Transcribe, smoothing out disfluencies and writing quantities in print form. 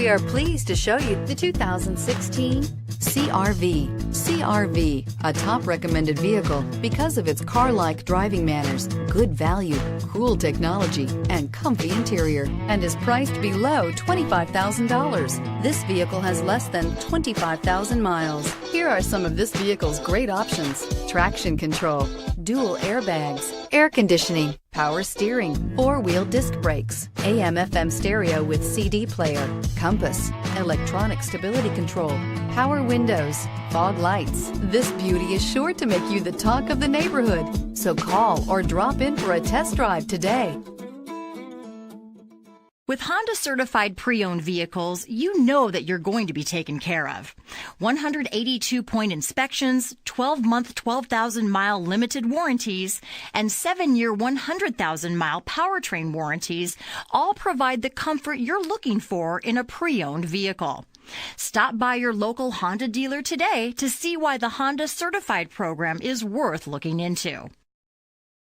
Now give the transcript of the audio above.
We are pleased to show you the 2016 CR-V. CR-V, a top recommended vehicle because of its car-like driving manners, good value, cool technology, and comfy interior, and is priced below $25,000. This vehicle has less than 25,000 miles. Here are some of this vehicle's great options: traction control, dual airbags, air conditioning, power steering, four-wheel disc brakes, AM/FM stereo with CD player, compass, electronic stability control, power windows, fog lights. This beauty is sure to make you the talk of the neighborhood. So call or drop in for a test drive today. With Honda certified pre-owned vehicles, you know that you're going to be taken care of. 182-point inspections, 12-month, 12,000-mile limited warranties, and 7-year, 100,000-mile powertrain warranties all provide the comfort you're looking for in a pre-owned vehicle. Stop by your local Honda dealer today to see why the Honda certified program is worth looking into.